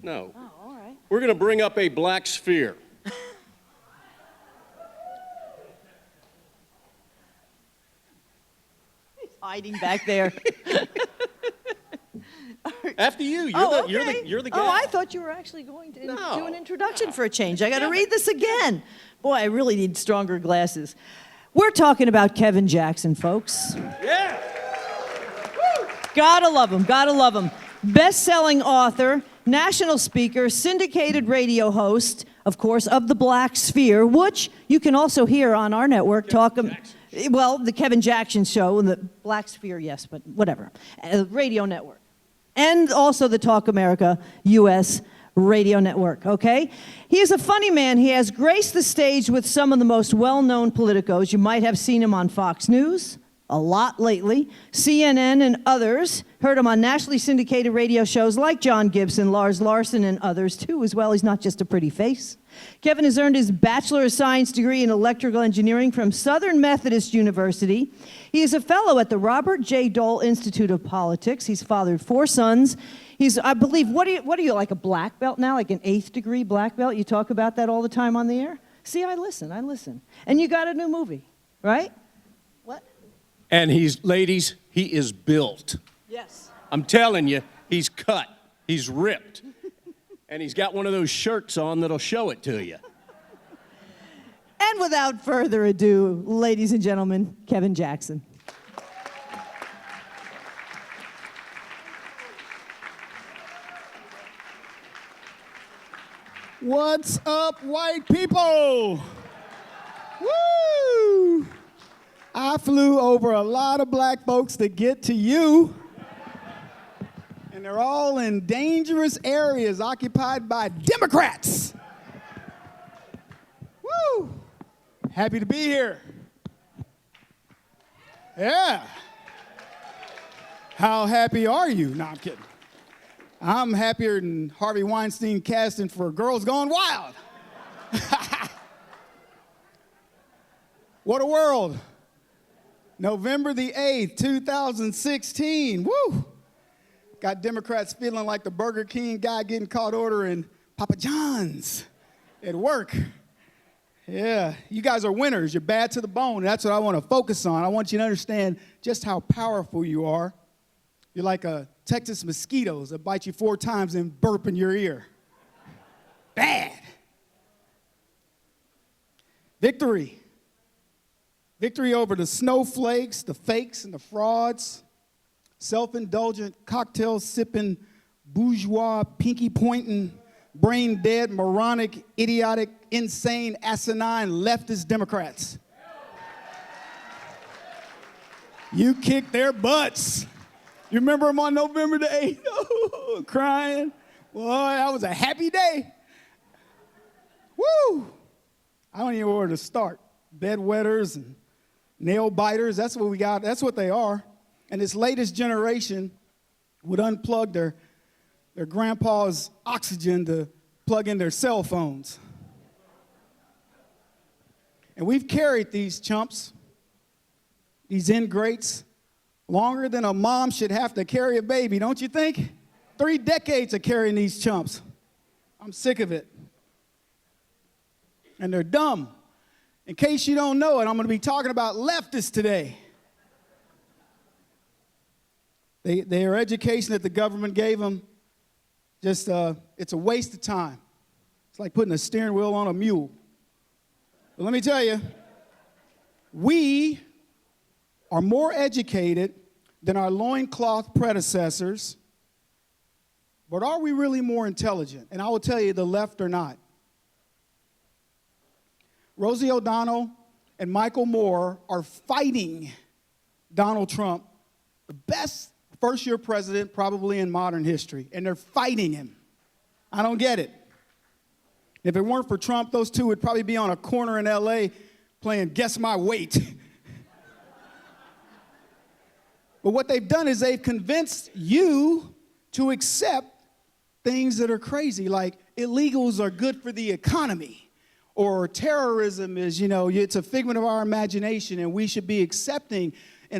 No. Oh, all right. We're going to bring up a black sphere. He's hiding back there. After you. You're the guy. Oh, I thought you were actually going to No. do an introduction for a change. I got to read this again. Boy, I really need stronger glasses. We're talking about Kevin Jackson, folks. Yeah. Gotta love him, gotta love him. Best-selling author, national speaker, syndicated radio host, of course, of the Black Sphere, which you can also hear on our network. The Kevin Jackson Show, and the Black Sphere, yes, but whatever. Radio network. And also the Talk America U.S. radio network, okay? He is a funny man. He has graced the stage with some of the most well-known politicos. You might have seen him on Fox News a lot lately, CNN and others. Heard him on nationally syndicated radio shows like John Gibson, Lars Larson, and others too as well. He's not just a pretty face. Kevin has earned his Bachelor of Science degree in electrical engineering from Southern Methodist University. He is a fellow at the Robert J. Dole Institute of Politics. He's fathered 4 sons. He's, I believe, what are you, like a black belt now, like an 8th degree black belt? You talk about that all the time on the air? See, I listen. And you got a new movie, right? What? And ladies, he is built. Yes. I'm telling you, he's cut. He's ripped. And he's got one of those shirts on that'll show it to you. And without further ado, ladies and gentlemen, Kevin Jackson. What's up, white people? Woo! I flew over a lot of black folks to get to you. And they're all in dangerous areas occupied by Democrats. Woo! Happy to be here. Yeah. How happy are you? No, I'm kidding. I'm happier than Harvey Weinstein casting for Girls Gone Wild. What a world. November the 8th, 2016. Woo! Got Democrats feeling like the Burger King guy getting caught ordering Papa John's at work. Yeah, you guys are winners. You're bad to the bone. That's what I want to focus on. I want you to understand just how powerful you are. You're like a Texas mosquitoes that bite you 4 times and burp in your ear. Bad. Victory. Victory over the snowflakes, the fakes, and the frauds. Self-indulgent, cocktail-sipping, bourgeois, pinky-pointing, brain-dead, moronic, idiotic, insane, asinine, leftist Democrats. You kicked their butts. You remember them on November the 8th? Oh, crying. Boy, that was a happy day. Woo! I don't even know where to start. Bedwetters and nail biters, that's what we got. That's what they are. And this latest generation would unplug their grandpa's oxygen to plug in their cell phones. And we've carried these chumps, these ingrates, longer than a mom should have to carry a baby, don't you think? 3 decades of carrying these chumps. I'm sick of it. And they're dumb. In case you don't know it, I'm going to be talking about leftists today. Their education that the government gave them, just it's a waste of time. It's like putting a steering wheel on a mule. But let me tell you, we are more educated than our loincloth predecessors, but are we really more intelligent? And I will tell you, the left are not. Rosie O'Donnell and Michael Moore are fighting Donald Trump, the best first-year president probably in modern history, and they're fighting him. I don't get it. If it weren't for Trump, those two would probably be on a corner in L.A. playing Guess My Weight. But what they've done is they've convinced you to accept things that are crazy, like illegals are good for the economy, or terrorism is, it's a figment of our imagination, and we should be accepting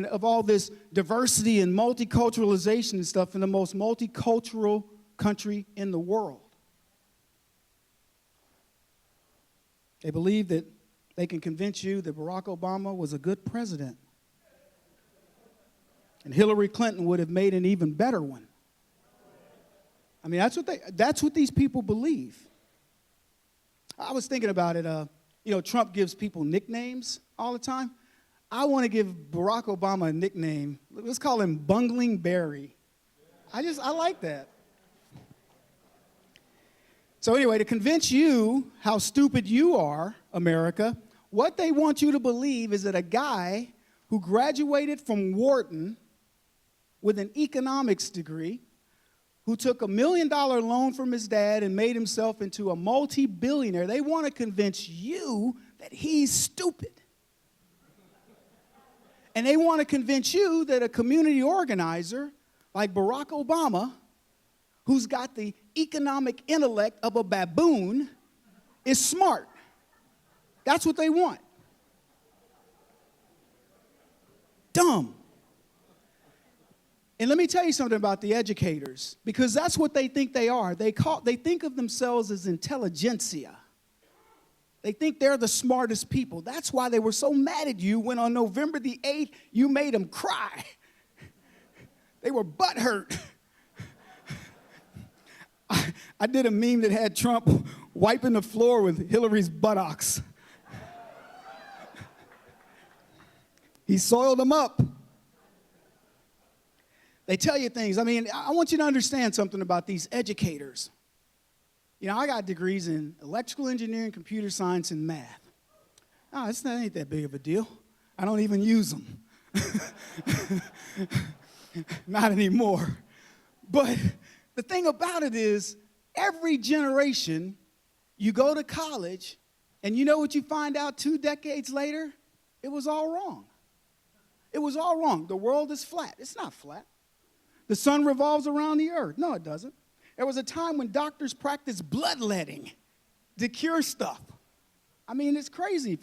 of all this diversity and multiculturalization and stuff in the most multicultural country in the world. They believe that they can convince you that Barack Obama was a good president. And Hillary Clinton would have made an even better one. I mean, that's what these people believe. I was thinking about it. Trump gives people nicknames all the time. I want to give Barack Obama a nickname. Let's call him Bungling Barry. I like that. So anyway, to convince you how stupid you are, America, what they want you to believe is that a guy who graduated from Wharton with an economics degree, who took $1 million loan from his dad and made himself into a multi-billionaire, they want to convince you that he's stupid. And they want to convince you that a community organizer like Barack Obama, who's got the economic intellect of a baboon, is smart. That's what they want. Dumb. And let me tell you something about the educators, because that's what they think they are. They think of themselves as intelligentsia. They think they're the smartest people. That's why they were so mad at you when on November the 8th, you made them cry. They were butthurt. I did a meme that had Trump wiping the floor with Hillary's buttocks. He soiled them up. They tell you things. I mean, I want you to understand something about these educators. You know, I got degrees in electrical engineering, computer science, and math. Oh, that ain't that big of a deal. I don't even use them. Not anymore. But the thing about it is, every generation, you go to college, and you know what you find out 2 decades later? It was all wrong. It was all wrong. The world is flat. It's not flat. The sun revolves around the earth. No, it doesn't. There was a time when doctors practiced bloodletting to cure stuff. I mean, it's crazy.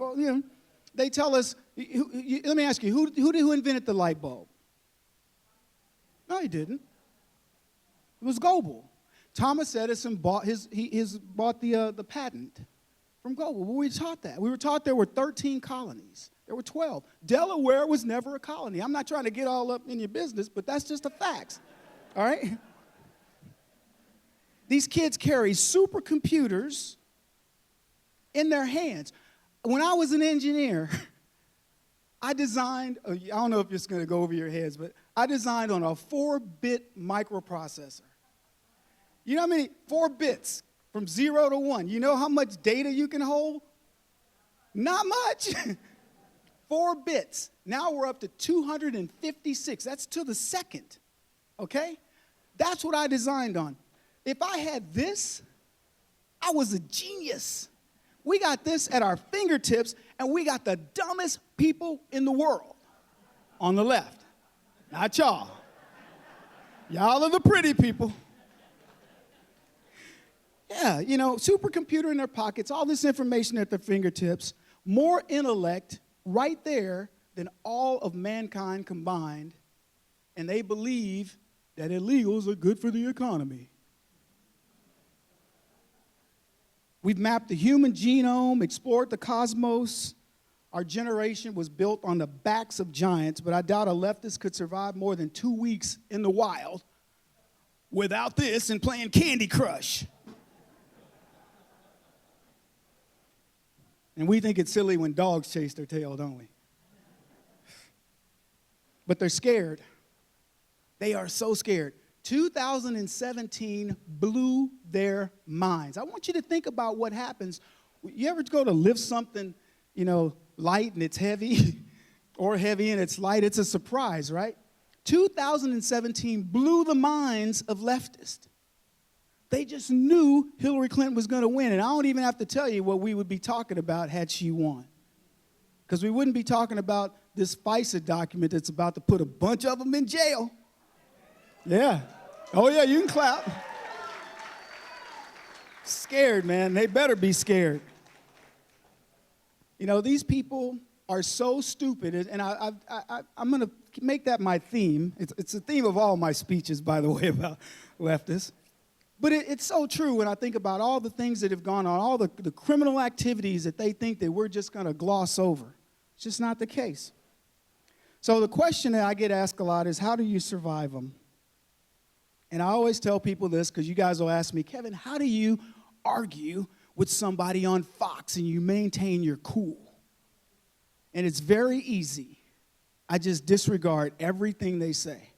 They tell us, let me ask you, who invented the light bulb? No, he didn't. It was Goebel. Thomas Edison bought the patent from Goebel. We were taught that. We were taught there were 13 colonies. There were 12. Delaware was never a colony. I'm not trying to get all up in your business, but that's just the facts. All right? These kids carry supercomputers in their hands. When I was an engineer, I designed, I don't know if it's going to go over your heads, but I designed on a 4-bit microprocessor. You know how many? 4 bits from 0 to 1. You know how much data you can hold? Not much. 4 bits. Now we're up to 256. That's to the second. Okay? That's what I designed on. If I had this, I was a genius. We got this at our fingertips, and we got the dumbest people in the world on the left. Not y'all. Y'all are the pretty people. Yeah, supercomputer in their pockets, all this information at their fingertips, more intellect right there than all of mankind combined, and they believe that illegals are good for the economy. We've mapped the human genome, explored the cosmos. Our generation was built on the backs of giants, but I doubt a leftist could survive more than 2 weeks in the wild without this and playing Candy Crush. And we think it's silly when dogs chase their tail, don't we? But they're scared. They are so scared. 2017 blew their minds. I want you to think about what happens. You ever go to lift something, light and it's heavy, or heavy and it's light? It's a surprise, right? 2017 blew the minds of leftists. They just knew Hillary Clinton was going to win. And I don't even have to tell you what we would be talking about had she won. Because we wouldn't be talking about this FISA document that's about to put a bunch of them in jail. Yeah. Oh, yeah, you can clap. Scared, man. They better be scared. These people are so stupid, and I'm going to make that my theme. It's the theme of all my speeches, by the way, about leftists. But it's so true when I think about all the things that have gone on, all the criminal activities that they think that we're just going to gloss over. It's just not the case. So the question that I get asked a lot is, how do you survive them? And I always tell people this because you guys will ask me, Kevin, how do you argue with somebody on Fox and you maintain your cool? And it's very easy. I just disregard everything they say.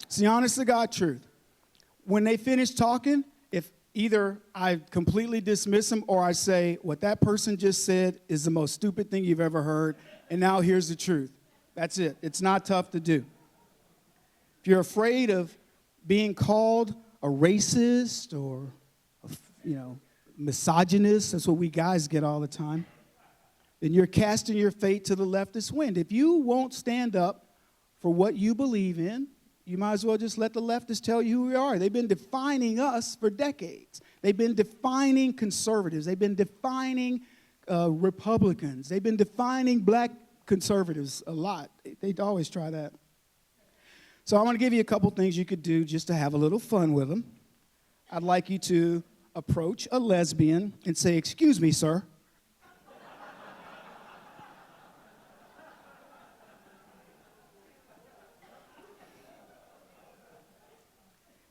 It's the honest to God truth. When they finish talking, if either I completely dismiss them or I say, what that person just said is the most stupid thing you've ever heard, and now here's the truth. That's it. It's not tough to do. If you're afraid of being called a racist or, misogynist, that's what we guys get all the time, then you're casting your fate to the leftist wind. If you won't stand up for what you believe in, you might as well just let the leftists tell you who we are. They've been defining us for decades. They've been defining conservatives. They've been defining Republicans. They've been defining black conservatives a lot. They always try that. So I want to give you a couple things you could do just to have a little fun with them. I'd like you to approach a lesbian and say, "Excuse me, sir."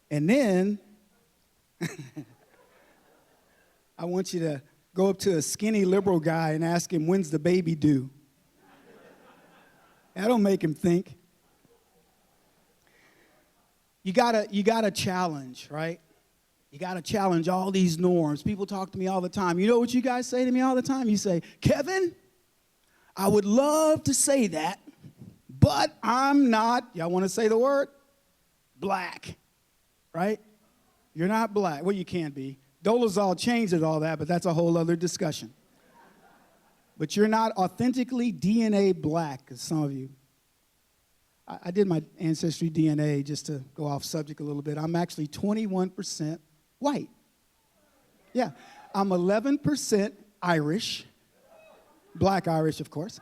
And then I want you to go up to a skinny liberal guy and ask him, "When's the baby due?" That'll make him think. You gotta challenge, right? You gotta challenge all these norms. People talk to me all the time. You know what you guys say to me all the time? You say, "Kevin, I would love to say that, but I'm not," y'all want to say the word? "Black." Right? You're not black. Well, you can be. Dolezal changed it, all that, but that's a whole other discussion. But you're not authentically DNA black, as some of you. I did my ancestry DNA just to go off subject a little bit. I'm actually 21% white. Yeah. I'm 11% Irish. Black Irish, of course.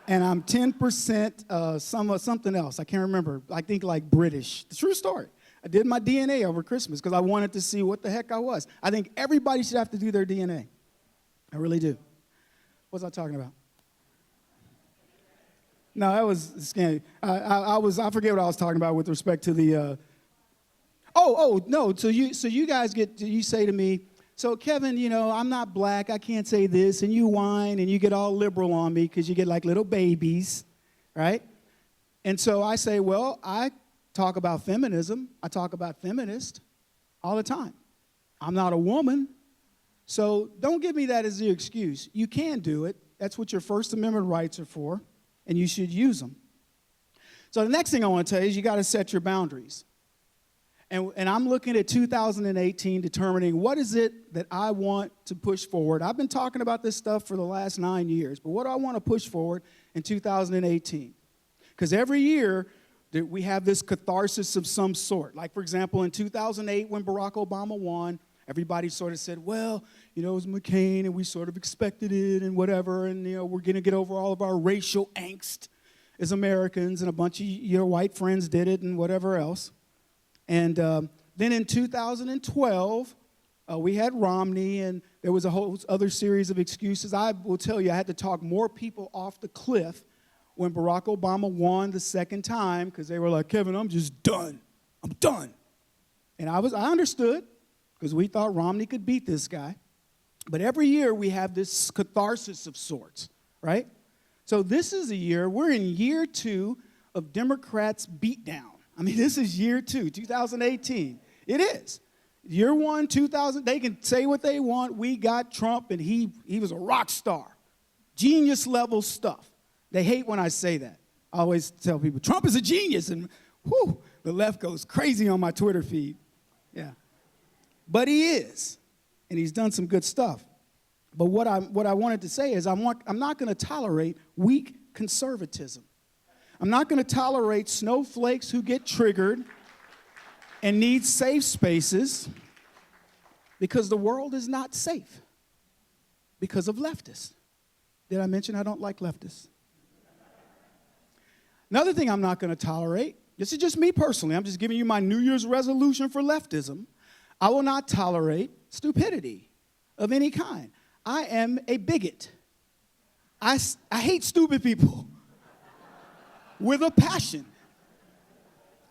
And I'm 10% something else. I can't remember. I think like British. The true story. I did my DNA over Christmas because I wanted to see what the heck I was. I think everybody should have to do their DNA. I really do. What was I talking about? No, that was scary. I forget what I was talking about with respect to the. No. So you guys you say to me, "So Kevin, I'm not black. I can't say this," and you whine and you get all liberal on me because you get like little babies, right? And so I say, well, I talk about feminism. I talk about feminist all the time. I'm not a woman, so don't give me that as the excuse. You can do it. That's what your First Amendment rights are for, and you should use them. So the next thing I want to tell you is you got to set your boundaries. And I'm looking at 2018, determining what is it that I want to push forward. I've been talking about this stuff for the last 9 years, but what do I want to push forward in 2018? Because every year that we have this catharsis of some sort. Like, for example, in 2008, when Barack Obama won, everybody sort of said, well, it was McCain, and we sort of expected it and whatever, and, we're going to get over all of our racial angst as Americans, and a bunch of your white friends did it and whatever else. And then in 2012, we had Romney, and there was a whole other series of excuses. I will tell you, I had to talk more people off the cliff when Barack Obama won the second time because they were like, "Kevin, I'm just done. I'm done." And I understood because we thought Romney could beat this guy. But every year we have this catharsis of sorts, right? So this is a year, we're in year 2 of Democrats' beatdown. I mean, this is year 2, 2018. It is. Year 1, 2000, they can say what they want. We got Trump, and he was a rock star. Genius-level stuff. They hate when I say that. I always tell people, Trump is a genius, and whew, the left goes crazy on my Twitter feed. Yeah. But he is, and he's done some good stuff. But what I wanted to say is I'm not going to tolerate weak conservatism. I'm not going to tolerate snowflakes who get triggered and need safe spaces because the world is not safe because of leftists. Did I mention I don't like leftists? Another thing I'm not going to tolerate this is just me personally, I'm just giving you my New Year's resolution for leftism. I will not tolerate stupidity of any kind. I am a bigot. I hate stupid people with a passion.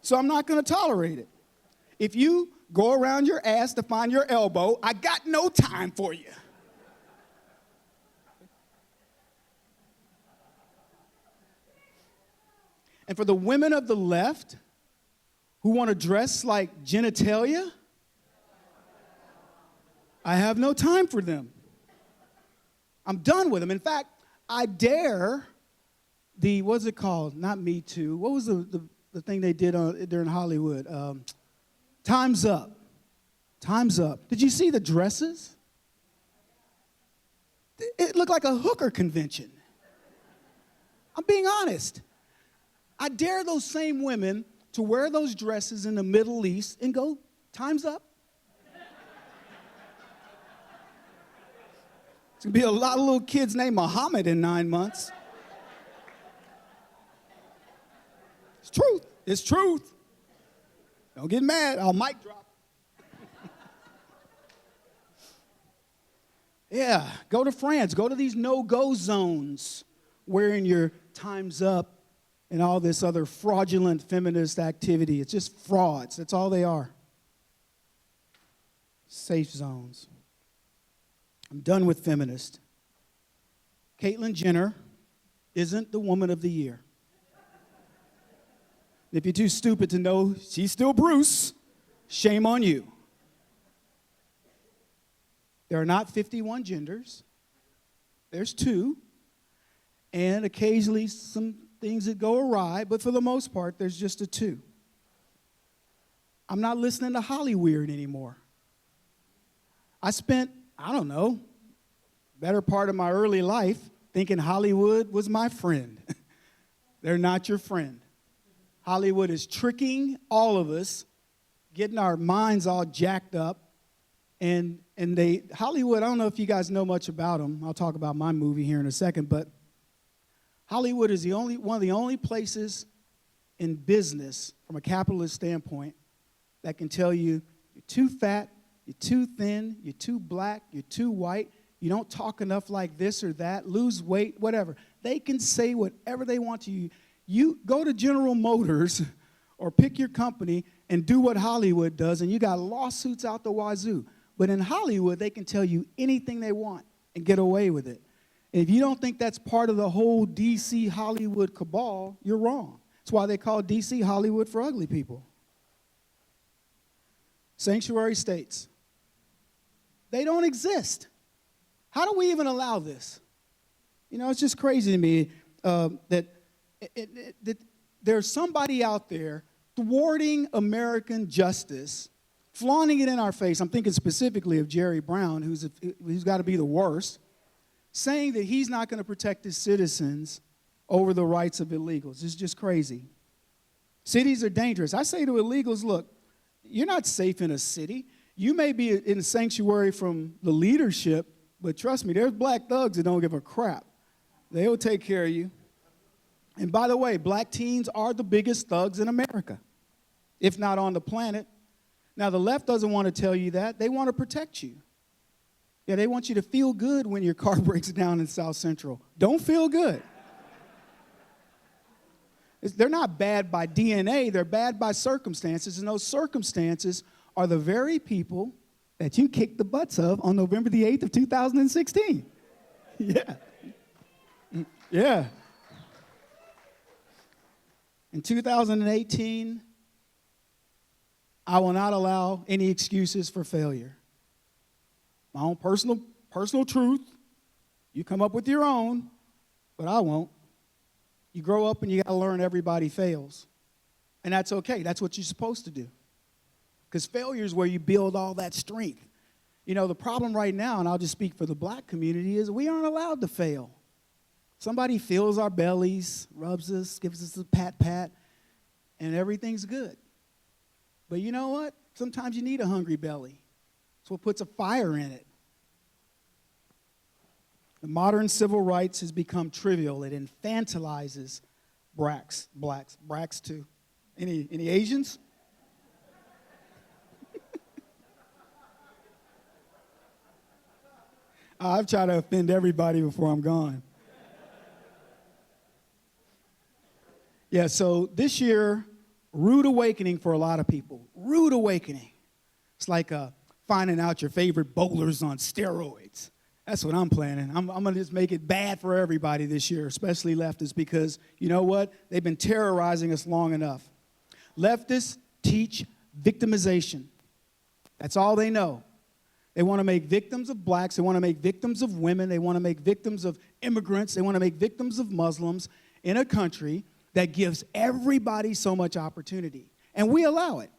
So I'm not going to tolerate it. If you go around your ass to find your elbow, I got no time for you. And for the women of the left who want to dress like genitalia, I have no time for them. I'm done with them. In fact, I dare what's it called? Not Me Too. What was the thing they did during Hollywood? Time's Up. Time's Up. Did you see the dresses? It looked like a hooker convention. I'm being honest. I dare those same women to wear those dresses in the Middle East and go, time's up. There's going to be a lot of little kids named Muhammad in 9 months. It's truth. It's truth. Don't get mad. I'll mic drop. Yeah, go to France. Go to these no-go zones wearing your time's up and all this other fraudulent feminist activity. It's just frauds. That's all they are. Safe zones. I'm done with feminists. Caitlyn Jenner isn't the woman of the year. If you're too stupid to know she's still Bruce, shame on you. There are not 51 genders. There's 2. And occasionally some things that go awry, but for the most part, there's just a 2. I'm not listening to Hollyweird anymore. I spent, better part of my early life thinking Hollywood was my friend. They're not your friend. Hollywood is tricking all of us, getting our minds all jacked up. And Hollywood, I don't know if you guys know much about them. I'll talk about my movie here in a second, but Hollywood is one of the only places in business, from a capitalist standpoint, that can tell you you're too fat, you're too thin, you're too black, you're too white, you don't talk enough like this or that, lose weight, whatever. They can say whatever they want to you. You go to General Motors or pick your company and do what Hollywood does, and you got lawsuits out the wazoo. But in Hollywood, they can tell you anything they want and get away with it. And if you don't think that's part of the whole D.C. Hollywood cabal, you're wrong. That's why they call D.C. Hollywood for ugly people. Sanctuary states. They don't exist. How do we even allow this? It's just crazy to me that there's somebody out there thwarting American justice, flaunting it in our face. I'm thinking specifically of Jerry Brown, who's got to be the worst, saying that he's not going to protect his citizens over the rights of illegals. It's just crazy. Cities are dangerous. I say to illegals, look, you're not safe in a city. You may be in a sanctuary from the leadership, but trust me, there's black thugs that don't give a crap. They'll take care of you. And by the way, black teens are the biggest thugs in America, if not on the planet. Now, the left doesn't want to tell you that. They want to protect you. Yeah, they want you to feel good when your car breaks down in South Central. Don't feel good. They're not bad by DNA. They're bad by circumstances, and those circumstances are the very people that you kicked the butts of on November the 8th of 2016. Yeah. Yeah. In 2018, I will not allow any excuses for failure. My own personal truth. You come up with your own, but I won't. You grow up and you got to learn everybody fails. And that's okay. That's what you're supposed to do. Because failure is where you build all that strength. The problem right now, and I'll just speak for the black community, is we aren't allowed to fail. Somebody fills our bellies, rubs us, gives us a pat, and everything's good. But you know what? Sometimes you need a hungry belly. It's what puts a fire in it. The modern civil rights has become trivial. It infantilizes blacks too. Any Asians? I've tried to offend everybody before I'm gone. Yeah, so this year, rude awakening for a lot of people. Rude awakening. It's like finding out your favorite bowler's on steroids. That's what I'm planning. I'm going to just make it bad for everybody this year, especially leftists, because you know what? They've been terrorizing us long enough. Leftists teach victimization. That's all they know. They want to make victims of blacks. They want to make victims of women. They want to make victims of immigrants. They want to make victims of Muslims in a country that gives everybody so much opportunity. And we allow it.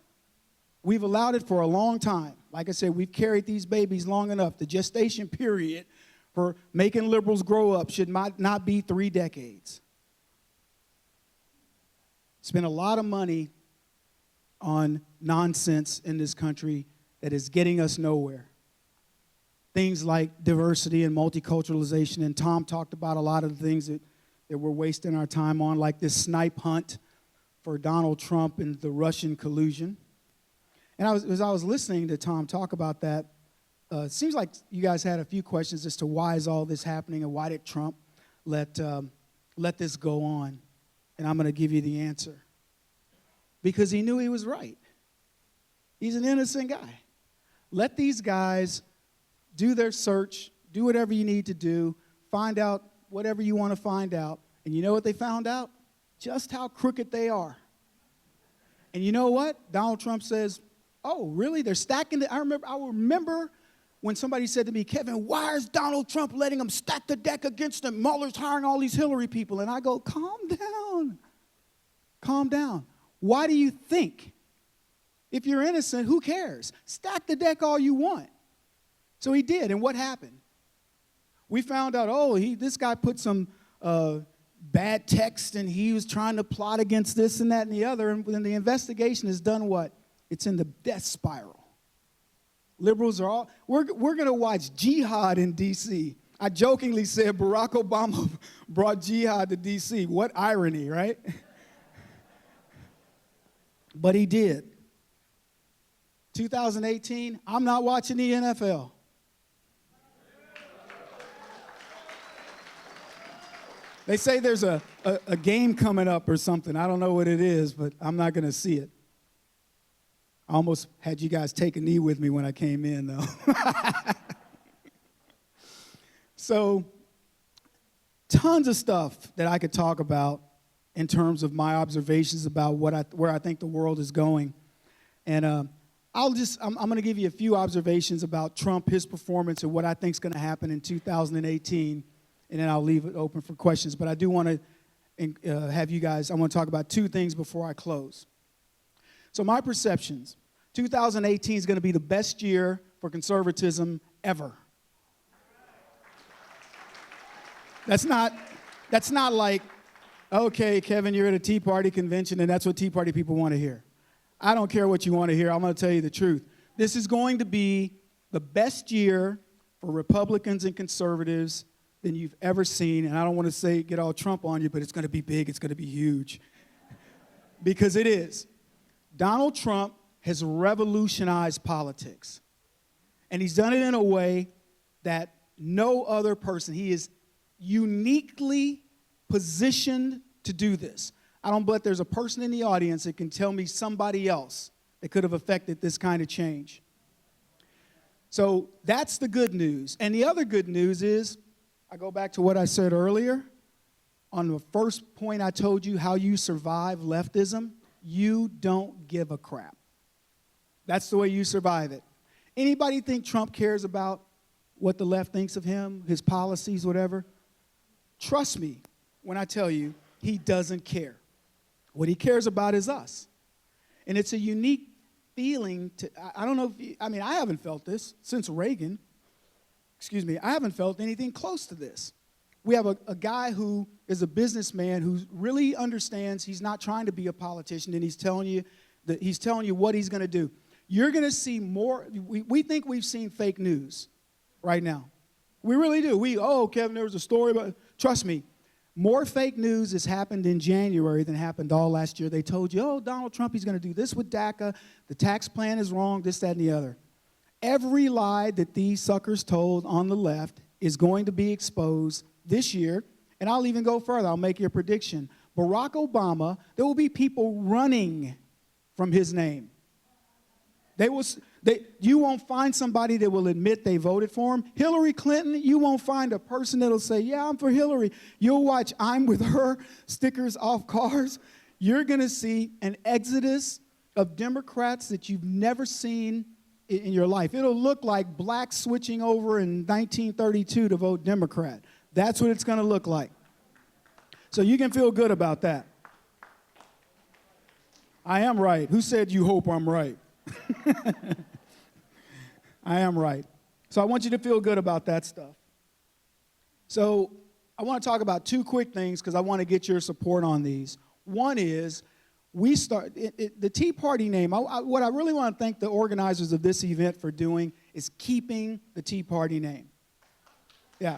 We've allowed it for a long time. Like I said, we've carried these babies long enough. The gestation period for making liberals grow up should not be 3 decades. Spend a lot of money on nonsense in this country that is getting us nowhere. Things like diversity and multiculturalization, and Tom talked about a lot of the things that we're wasting our time on, like this snipe hunt for Donald Trump and the Russian collusion. And as I was listening to Tom talk about that, it seems like you guys had a few questions as to why is all this happening and why did Trump let this go on? And I'm going to give you the answer. Because he knew he was right. He's an innocent guy. Let these guys do their search, do whatever you need to do, find out whatever you want to find out. And you know what they found out? Just how crooked they are. And you know what? Donald Trump says, oh, really? They're stacking it. I remember when somebody said to me, Kevin, why is Donald Trump letting them stack the deck against him? Mueller's hiring all these Hillary people. And I go, calm down. Calm down. Why do you think? If you're innocent, who cares? Stack the deck all you want. So he did, and what happened? We found out, this guy put some bad text, and he was trying to plot against this and that and the other, and then the investigation has done what? It's in the death spiral. Liberals are all, we're going to watch jihad in D.C. I jokingly said Barack Obama brought jihad to D.C. What irony, right? But he did. 2018, I'm not watching the NFL. They say there's a game coming up or something. I don't know what it is, but I'm not going to see it. I almost had you guys take a knee with me when I came in, though. So, tons of stuff that I could talk about in terms of my observations about where I think the world is going. And I'm going to give you a few observations about Trump, his performance, and what I think is going to happen in 2018. And then I'll leave it open for questions. But I do want to have you guys, I want to talk about 2 things before I close. So my perceptions, 2018 is going to be the best year for conservatism ever. That's not like, okay, Kevin, you're at a Tea Party convention and that's what Tea Party people want to hear. I don't care what you want to hear. I'm going to tell you the truth. This is going to be the best year for Republicans and conservatives than you've ever seen. And I don't want to get all Trump on you, but it's going to be big. It's going to be huge. Because it is. Donald Trump has revolutionized politics. And he's done it in a way that no other person, he is uniquely positioned to do this. I don't bet there's a person in the audience that can tell me somebody else that could have affected this kind of change. So that's the good news. And the other good news is, I go back to what I said earlier. On the first point I told you, how you survive leftism, you don't give a crap. That's the way you survive it. Anybody think Trump cares about what the left thinks of him, his policies, whatever? Trust me when I tell you, he doesn't care. What he cares about is us. And it's a unique feeling I don't know if I haven't felt this since Reagan. I haven't felt anything close to this. We have a guy who is a businessman who really understands he's not trying to be a politician, and he's telling you what he's going to do. You're going to see more. We think we've seen fake news right now. We really do. Kevin, there was a story about. Trust me, More fake news has happened in January than happened all last year. They told you, oh, Donald Trump, he's going to do this with DACA. The tax plan is wrong, this, that, and the other. Every lie that these suckers told on the left is going to be exposed this year. And I'll even go further. I'll make you a prediction. Barack Obama, there will be people running from his name. You won't find somebody that will admit they voted for him. Hillary Clinton, you won't find a person that'll say, yeah, I'm for Hillary. You'll watch I'm with her stickers off cars. You're going to see an exodus of Democrats that you've never seen in your life. It'll look like blacks switching over in 1932 to vote Democrat. That's what it's going to look like. So you can feel good about that. I am right. Who said you hope I'm right? I am right. So I want you to feel good about that stuff. So I want to talk about two quick things because I want to get your support on these. One is the Tea Party name. What I really want to thank the organizers of this event for doing is keeping the Tea Party name. Yeah.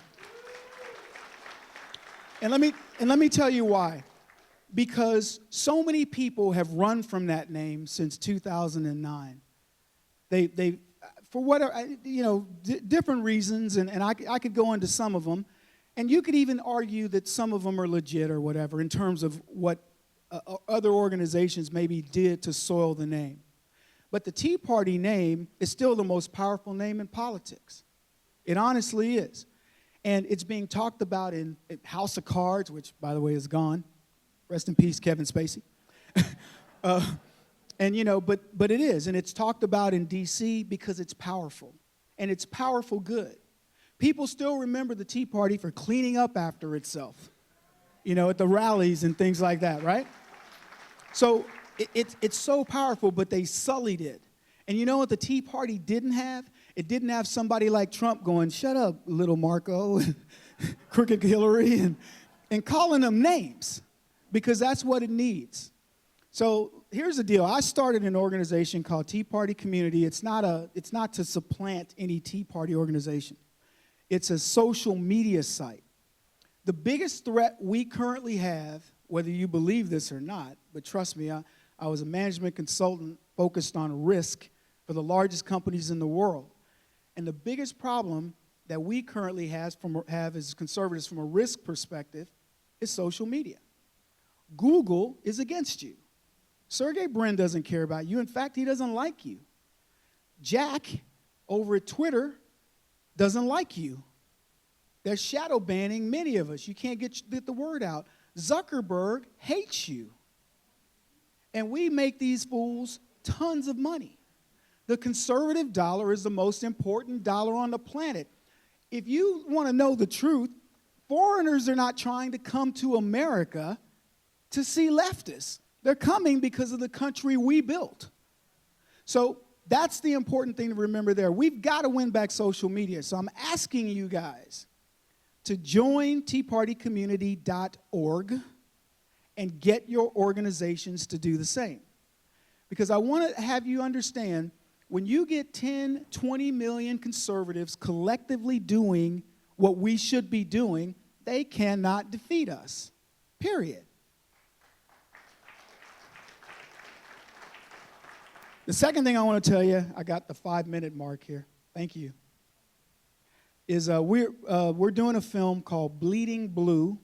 And let me tell you why. Because so many people have run from that name since 2009. They for whatever, different reasons, and I could go into some of them. And you could even argue that some of them are legit or whatever in terms of what other organizations maybe did to soil the name. But the Tea Party name is still the most powerful name in politics. It honestly is. And it's being talked about in House of Cards, which, by the way, is gone. Rest in peace, Kevin Spacey. But it is. And it's talked about in D.C. because it's powerful. And it's powerful good. People still remember the Tea Party for cleaning up after itself, at the rallies and things like that, right? So it's so powerful, but they sullied it. And you know what the Tea Party didn't have? It didn't have somebody like Trump going, shut up, little Marco, crooked Hillary, and calling them names, because that's what it needs. So here's the deal. I started an organization called Tea Party Community. It's not to supplant any Tea Party organization. It's a social media site. The biggest threat we currently have, whether you believe this or not, but trust me, I was a management consultant focused on risk for the largest companies in the world. And the biggest problem that we currently have as conservatives from a risk perspective is social media. Google is against you. Sergey Brin doesn't care about you. In fact, he doesn't like you. Jack over at Twitter doesn't like you. They're shadow banning many of us. You can't get the word out. Zuckerberg hates you. And we make these fools tons of money. The conservative dollar is the most important dollar on the planet. If you want to know the truth, foreigners are not trying to come to America to see leftists. They're coming because of the country we built. So that's the important thing to remember there. We've got to win back social media. So I'm asking you guys to join teapartycommunity.org and get your organizations to do the same. Because I want to have you understand, when you get 10, 20 million conservatives collectively doing what we should be doing, they cannot defeat us, period. The second thing I want to tell you, I got the 5-minute mark here. Thank you. Is we're doing a film called Bleeding Blue.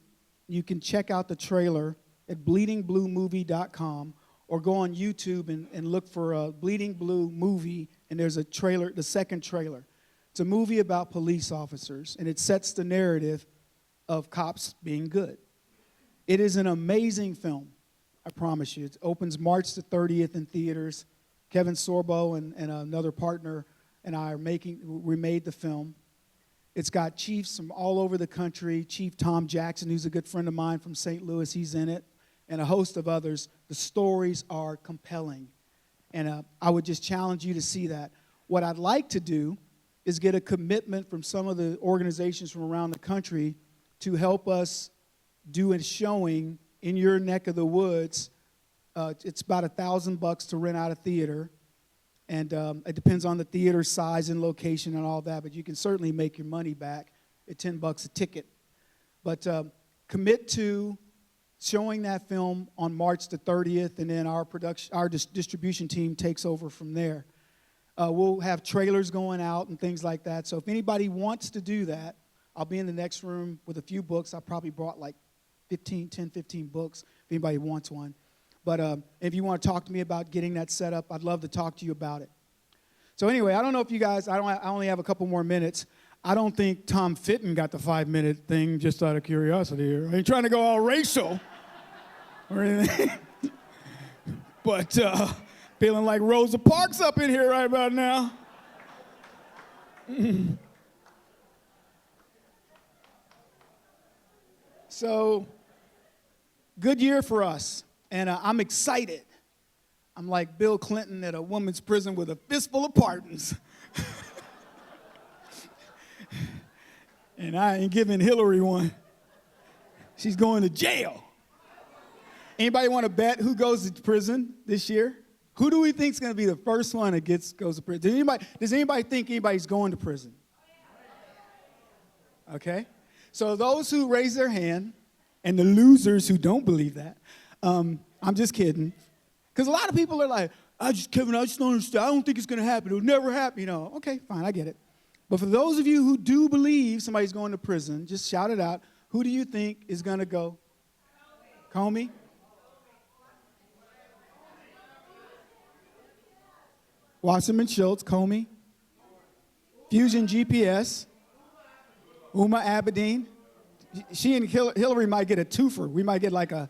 You can check out the trailer at bleedingbluemovie.com or go on YouTube and look for a Bleeding Blue movie, and there's a trailer, the second trailer. It's a movie about police officers, and it sets the narrative of cops being good. It is an amazing film, I promise you. It opens March the 30th in theaters. Kevin Sorbo and another partner and I we made the film. It's got chiefs from all over the country. Chief Tom Jackson, who's a good friend of mine from St. Louis, he's in it, and a host of others. The stories are compelling, and I would just challenge you to see that. What I'd like to do is get a commitment from some of the organizations from around the country to help us do a showing in your neck of the woods. It's about $1,000 to rent out a theater, and it depends on the theater size and location and all that, but you can certainly make your money back at $10 a ticket. But commit to showing that film on March the 30th, and then our distribution team takes over from there. We'll have trailers going out and things like that. So if anybody wants to do that, I'll be in the next room with a few books. I probably brought like 15 books if anybody wants one. But if you want to talk to me about getting that set up, I'd love to talk to you about it. So anyway, I don't know if you guys, I only have a couple more minutes. I don't think Tom Fitton got the 5-minute thing, just out of curiosity here. I ain't trying to go all racial or anything. But feeling like Rosa Parks up in here right about now. So, good year for us, and I'm excited. I'm like Bill Clinton at a woman's prison with a fistful of pardons. And I ain't giving Hillary one. She's going to jail. Anybody want to bet who goes to prison this year? Who do we think is going to be the first one that goes to prison? Does anybody think anybody's going to prison? Okay. So those who raise their hand, and the losers who don't believe that, I'm just kidding. Because a lot of people are like, Kevin, I just don't understand. I don't think it's going to happen. It'll never happen. You know, okay, fine, I get it. But for those of you who do believe somebody's going to prison, just shout it out. Who do you think is going to go? Comey? Wasserman Schultz, Comey. Fusion GPS. Uma Abedin. She and Hillary might get a twofer. We might get like a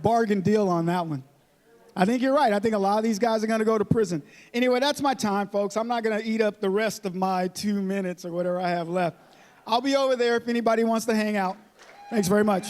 bargain deal on that one. I think you're right. I think a lot of these guys are going to go to prison. Anyway, that's my time, folks. I'm not going to eat up the rest of my 2 minutes or whatever I have left. I'll be over there if anybody wants to hang out. Thanks very much.